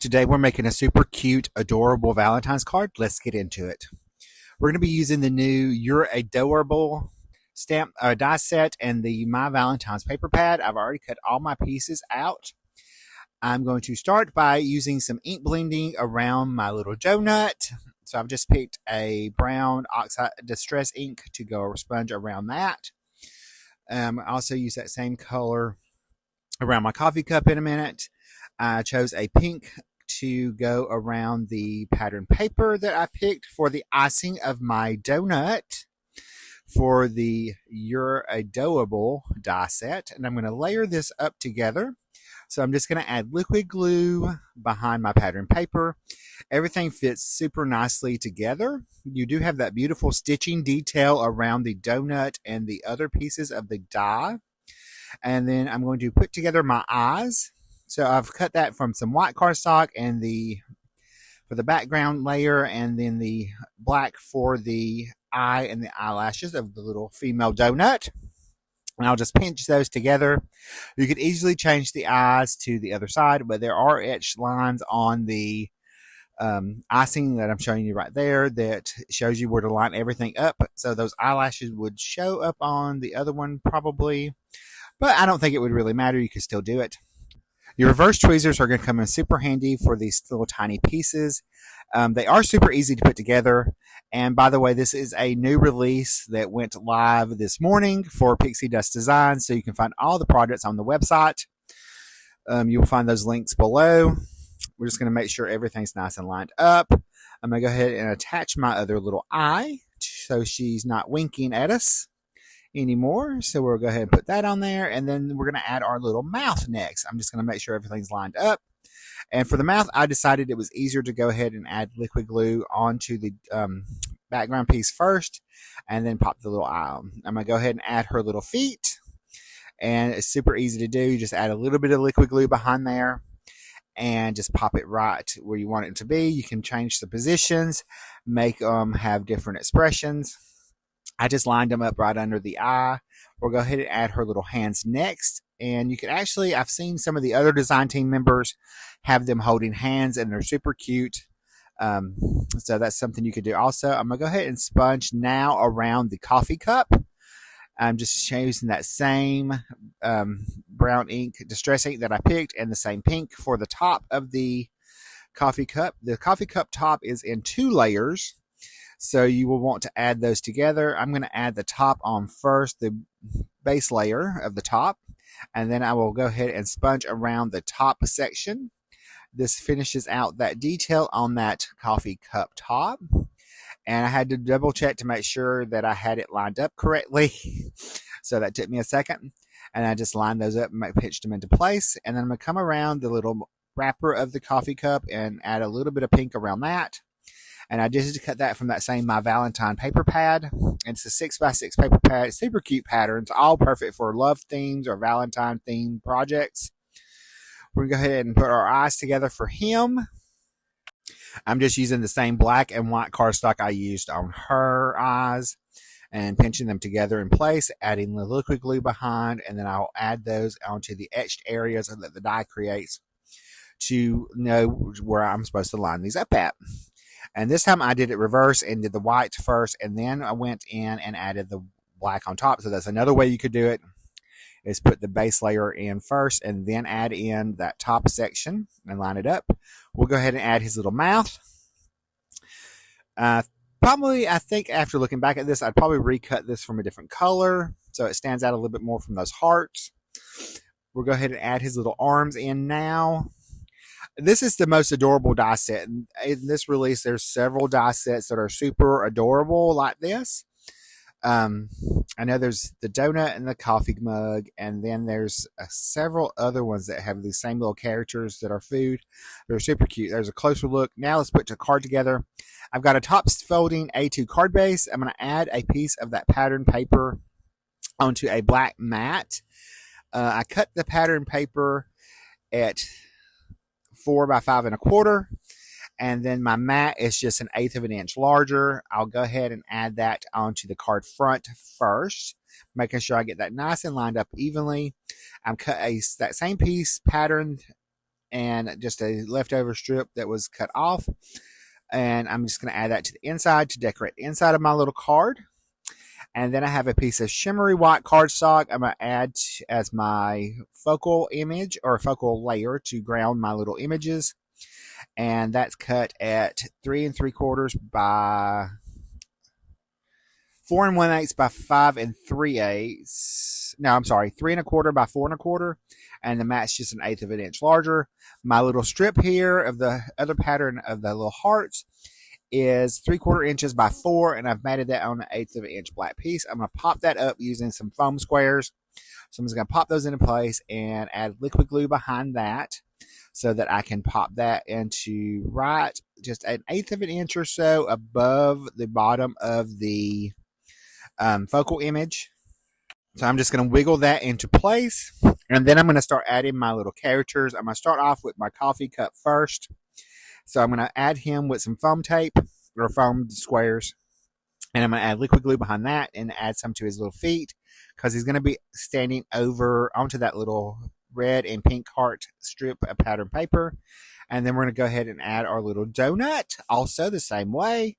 Today we're making a super cute, adorable Valentine's card. Let's get into it. We're going to be using the new You're A-dough-rable stamp die set and the My Valentine's paper pad. I've already cut all my pieces out. I'm going to start by using some ink blending around my little donut. So I've just picked a brown oxide distress ink to go sponge around that. I also use that same color around my coffee cup in a minute. I chose a pink to go around the pattern paper that I picked for the icing of my donut for the You're A-dough-rable die set. And I'm going to layer this up together. So I'm just going to add liquid glue behind my pattern paper. Everything fits super nicely together. You do have that beautiful stitching detail around the donut and the other pieces of the die. And then I'm going to put together my eyes. So I've cut that from some white cardstock and for the background layer, and then the black for the eye and the eyelashes of the little female donut. And I'll just pinch those together. You could easily change the eyes to the other side, but there are etched lines on the icing that I'm showing you right there that shows you where to line everything up. So those eyelashes would show up on the other one probably, but I don't think it would really matter. You could still do it. Your reverse tweezers are going to come in super handy for these little tiny pieces. They are super easy to put together. And by the way, this is a new release that went live this morning for Pixi Dust Designs. So you can find all the products on the website. You'll find those links below. We're just going to make sure everything's nice and lined up. I'm going to go ahead and attach my other little eye so she's not winking at us anymore. So we'll go ahead and put that on there, and then we're going to add our little mouth next. I'm just going to make sure everything's lined up. And for the mouth, I decided it was easier to go ahead and add liquid glue onto the background piece first, and then pop the little eye on. I'm going to go ahead and add her little feet, and it's super easy to do. You just add a little bit of liquid glue behind there and just pop it right where you want it to be. You can change the positions, make them have different expressions. I just lined them up right under the eye. We'll go ahead and add her little hands next. And you can actually, I've seen some of the other design team members have them holding hands, and they're super cute. So that's something you could do also. I'm going to go ahead and sponge now around the coffee cup. I'm just using that same brown ink, distress ink that I picked, and the same pink for the top of the coffee cup. The coffee cup top is in 2 layers. So you will want to add those together. I'm going to add the top on first, the base layer of the top, and then I will go ahead and sponge around the top section. This finishes out that detail on that coffee cup top. And I had to double check to make sure that I had it lined up correctly. So that took me a second. And I just lined those up and pitched them into place. And then I'm going to come around the little wrapper of the coffee cup and add a little bit of pink around that. And I just cut that from that same My Valentine paper pad. It's a 6x6 paper pad. Super cute patterns, all perfect for love themes or Valentine themed projects. We're going to go ahead and put our eyes together for him. I'm just using the same black and white cardstock I used on her eyes and pinching them together in place, adding the liquid glue behind, and then I'll add those onto the etched areas that the die creates to know where I'm supposed to line these up at. And this time I did it reverse and did the white first, and then I went in and added the black on top. So that's another way you could do it, is put the base layer in first and then add in that top section and line it up. We'll go ahead and add his little mouth. Probably, I think after looking back at this, I'd probably recut this from a different color so it stands out a little bit more from those hearts. We'll go ahead and add his little arms in now. This is the most adorable die set. In this release, there's several die sets that are super adorable like this. I know there's the donut and the coffee mug, and then there's several other ones that have these same little characters that are food. They're super cute. There's a closer look. Now let's put the card together. I've got a top folding A2 card base. I'm going to add a piece of that pattern paper onto a black mat. I cut the pattern paper at 4 by 5 1/4, and then my mat is just 1/8 of an inch larger. I'll go ahead and add that onto the card front first, making sure I get that nice and lined up evenly. I'm cut that same piece patterned and just a leftover strip that was cut off. And I'm just going to add that to the inside to decorate the inside of my little card. And then I have a piece of shimmery white cardstock I'm going to add as my focal image or focal layer to ground my little images. And that's cut at 3 3/4 by 4 1/8 by 5 3/8. No, I'm sorry, 3 1/4 by 4 1/4, and the mat's just 1/8 of an inch larger. My little strip here of the other pattern of the little hearts is 3/4 inches by 4, and I've matted that on an 1/8 of an inch black piece. I'm going to pop that up using some foam squares. So I'm just going to pop those into place and add liquid glue behind that so that I can pop that into right just 1/8 of an inch or so above the bottom of the focal image. So I'm just going to wiggle that into place, and then I'm going to start adding my little characters. I'm going to start off with my coffee cup first. So I'm going to add him with some foam tape or foam squares, and I'm going to add liquid glue behind that and add some to his little feet because he's going to be standing over onto that little red and pink heart strip of pattern paper. And then we're going to go ahead and add our little donut also the same way.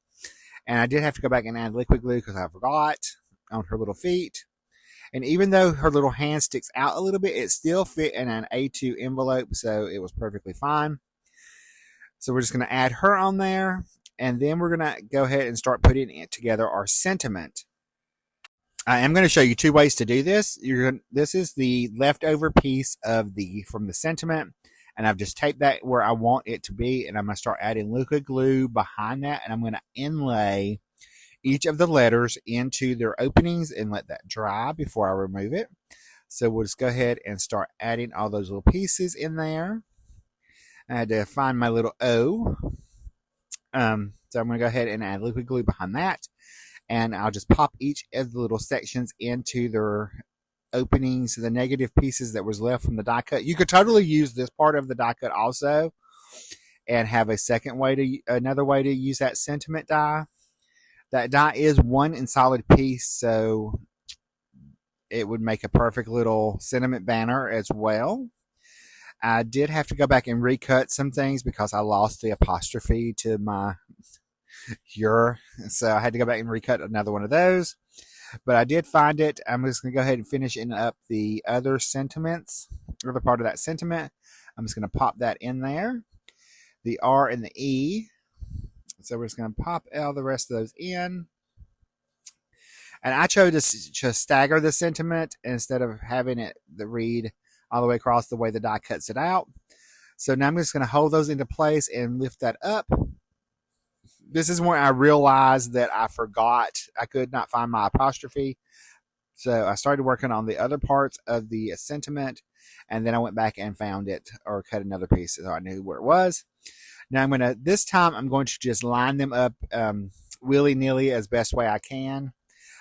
And I did have to go back and add liquid glue because I forgot on her little feet. And even though her little hand sticks out a little bit, it still fit in an A2 envelope, so it was perfectly fine. So we're just going to add her on there, and then we're going to go ahead and start putting it together our sentiment. I am going to show you 2 ways to do this. This is the leftover piece of from the sentiment, and I've just taped that where I want it to be, and I'm going to start adding liquid glue behind that, and I'm going to inlay each of the letters into their openings and let that dry before I remove it. So we'll just go ahead and start adding all those little pieces in there. I had to find my little O. So I'm going to go ahead and add liquid glue behind that. And I'll just pop each of the little sections into their openings, the negative pieces that was left from the die cut. You could totally use this part of the die cut also and have another way to use that sentiment die. That die is one solid piece, so it would make a perfect little sentiment banner as well. I did have to go back and recut some things because I lost the apostrophe to my your, so I had to go back and recut another one of those. But I did find it. I'm just going to go ahead and finish up the other sentiments, or the part of that sentiment. I'm just going to pop that in there. The R and the E. So we're just going to pop all the rest of those in. And I chose to stagger the sentiment instead of having it read all the way across the way the die cuts it out. So now I'm just going to hold those into place and lift that up. This is when I realized that I forgot. I could not find my apostrophe. So I started working on the other parts of the sentiment, and then I went back and found it or cut another piece so I knew where it was. Now this time I'm going to just line them up willy-nilly as best way I can.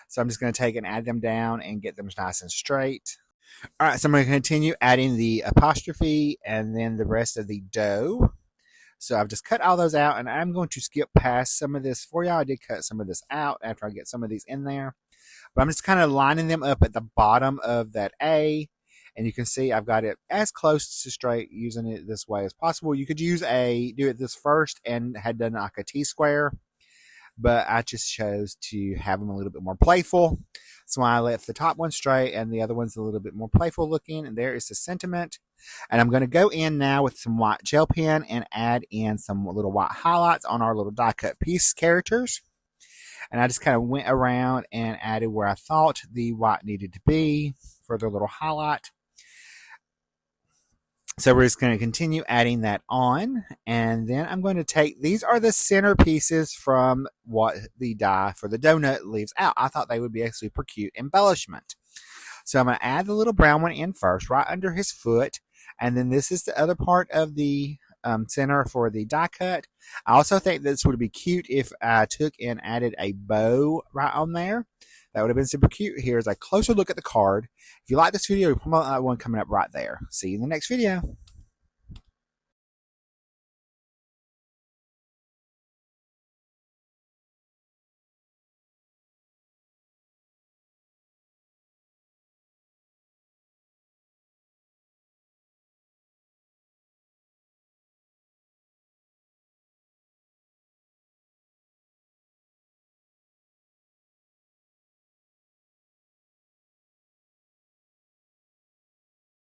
So I'm just going to take and add them down and get them nice and straight. All right, so I'm going to continue adding the apostrophe and then the rest of the dough. So I've just cut all those out, and I'm going to skip past some of this for y'all. I did cut some of this out after I get some of these in there. But I'm just kind of lining them up at the bottom of that A. And you can see I've got it as close to straight using it this way as possible. You could do it this first and had done like a T-square. But I just chose to have them a little bit more playful. So I left the top one straight and the other one's a little bit more playful looking. And there is the sentiment. And I'm going to go in now with some white gel pen and add in some little white highlights on our little die cut piece characters. And I just kind of went around and added where I thought the white needed to be for the little highlight. So we're just going to continue adding that on, and then I'm going to take, these are the center pieces from what the die for the donut leaves out. I thought they would be a super cute embellishment. So I'm going to add the little brown one in first, right under his foot, and then this is the other part of the center for the die cut. I also think this would be cute if I took and added a bow right on there. That would have been super cute. Here's a closer look at the card. If you like this video, you'll probably like one coming up right there. See you in the next video.